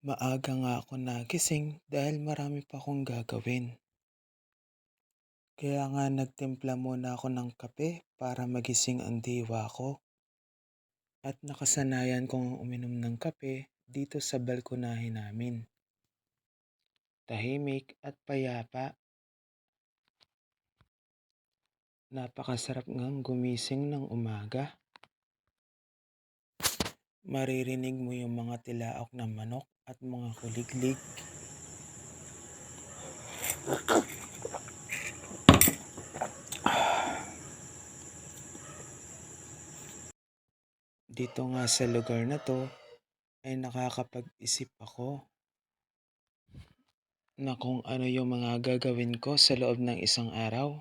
Maaga nga ako nagising dahil marami pa akong gagawin. Kaya nga nagtimpla muna ako ng kape para magising ang diwa ko. At nakasanayan kong uminom ng kape dito sa balkonahe namin. Tahimik at payapa, napakasarap ngang gumising ng umaga. Maririnig mo yung mga tilaok ng manok at mga kuliglig. Dito nga sa lugar na to ay nakakapag-isip ako na kung ano yung mga gagawin ko sa loob ng isang araw.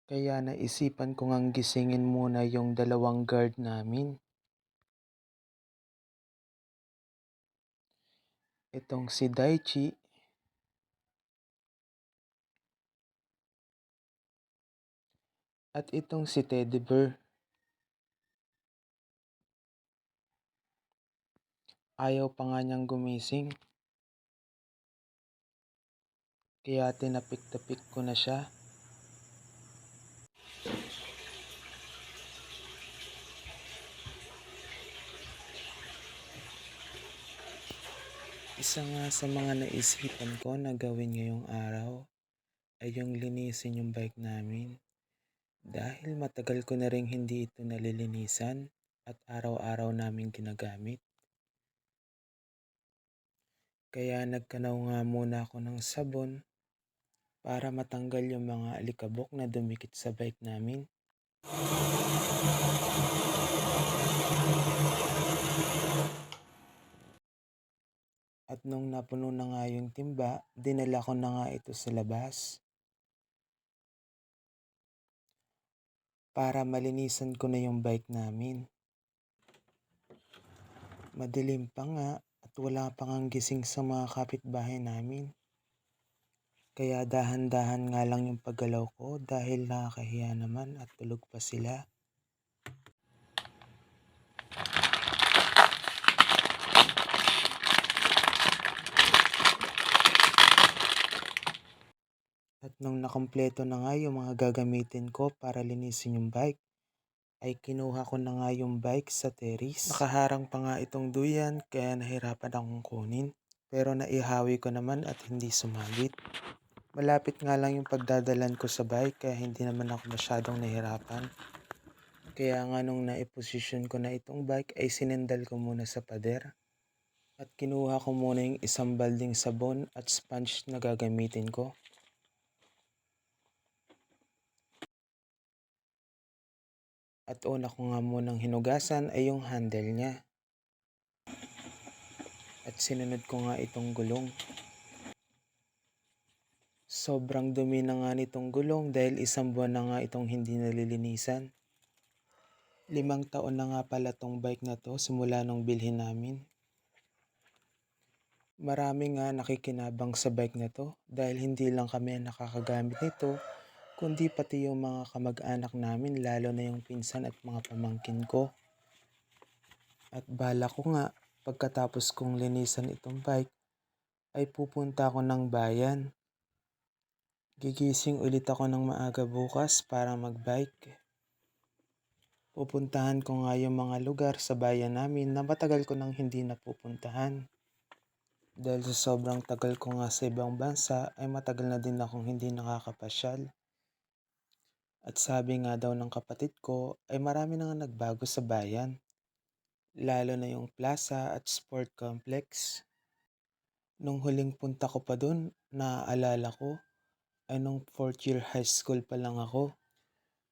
Kaya naisipan ko ngang gisingin muna yung dalawang guard namin. Itong si Daichi at itong si Teddy Bear. Ayaw pa nga niyang gumising. Kaya tinapik-tapik ko na siya. Isa nga sa mga naisipan ko na gawin ngayong araw ay yung linisin yung bike namin. Dahil matagal ko na rin hindi ito nalilinisan at araw-araw namin ginagamit. Kaya nagkanaw nga muna ako ng sabon para matanggal yung mga alikabok na dumikit sa bike namin. At nung napuno na nga yung timba, dinala ko na nga ito sa labas para malinisan ko na yung bike namin. Madilim pa nga at wala pa ngang gising sa mga kapitbahay namin. Kaya dahan-dahan nga lang yung paggalaw ko dahil nakakahiya naman at tulog pa sila. At nung nakumpleto na nga yung mga gagamitin ko para linisin yung bike, ay kinuha ko na nga yung bike sa terrace. Nakaharang pa nga itong duyan kaya nahirapan akong kunin. Pero naihawi ko naman at hindi sumabit. Malapit nga lang yung pagdadalan ko sa bike kaya hindi naman ako masyadong nahirapan. Kaya nga nung naiposisyon ko na itong bike ay sinendal ko muna sa pader. At kinuha ko muna yung isang balding sabon at sponge na gagamitin ko. At una ko nga munang hinugasan ay yung handle niya. At sinunod ko nga itong gulong. Sobrang dumi na nga nitong gulong dahil isang buwan na nga itong hindi nalilinisan. 5 taon na nga pala tong bike na to simula nung bilhin namin. Marami nga nakikinabang sa bike na to dahil hindi lang kami ang nakakagamit nito, kundi pati yung mga kamag-anak namin lalo na yung pinsan at mga pamangkin ko. At bala ko nga pagkatapos kong linisan itong bike ay pupunta ako ng bayan. Gigising ulit ako ng maaga bukas para magbike. Pupuntahan ko nga yung mga lugar sa bayan namin na matagal ko nang hindi napupuntahan. Dahil sa sobrang tagal ko nga sa ibang bansa ay matagal na din akong hindi nakakapasyal. At sabi nga daw ng kapatid ko ay marami na nga nagbago sa bayan. Lalo na yung plaza at sport complex. Nung huling punta ko pa dun, naaalala ko ay nung 4th year high school pa lang ako.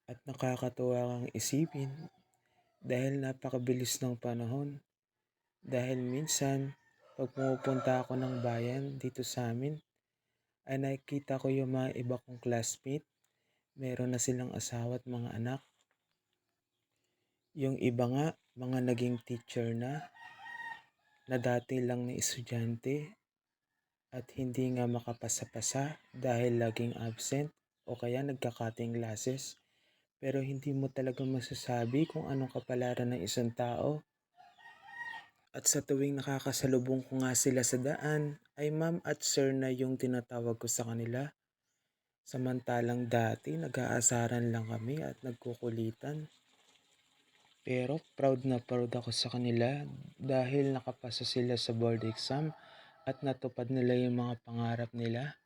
At nakakatuwa kang isipin dahil napakabilis ng panahon. Dahil minsan, pag pumupunta ako ng bayan dito sa amin, ay nakikita ko yung mga iba kong classmate. Meron na silang asawa at mga anak. Yung iba nga, mga naging teacher na dati lang na estudyante at hindi nga makapasa-pasa dahil laging absent o kaya nagka-cutting classes. Pero hindi mo talaga masasabi kung anong kapalaran ng isang tao At sa tuwing nakakasalubong ko nga sila sa daan, ay ma'am at sir na yung tinatawag ko sa kanila. Samantalang dati nag-aasaran lang kami at nagkukulitan. Pero proud na proud ako sa kanila dahil nakapasa sila sa board exam at natupad nila yung mga pangarap nila.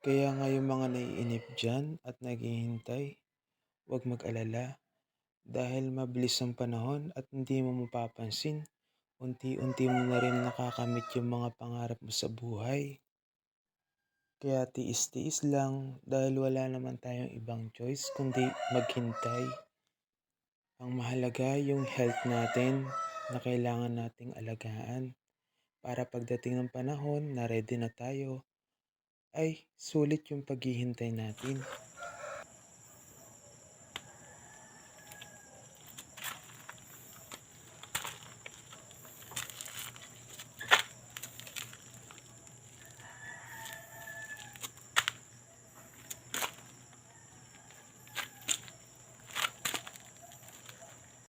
Kaya nga yung mga naiinip dyan at naghihintay, huwag mag-alala dahil mabilis ang panahon at hindi mo mapapansin. Unti-unti mo na rin nakakamit yung mga pangarap mo sa buhay. Kaya tiis-tiis lang dahil wala naman tayong ibang choice kundi maghintay. Ang mahalaga yung health natin na kailangan nating alagaan para pagdating ng panahon na ready na tayo ay sulit yung paghihintay natin.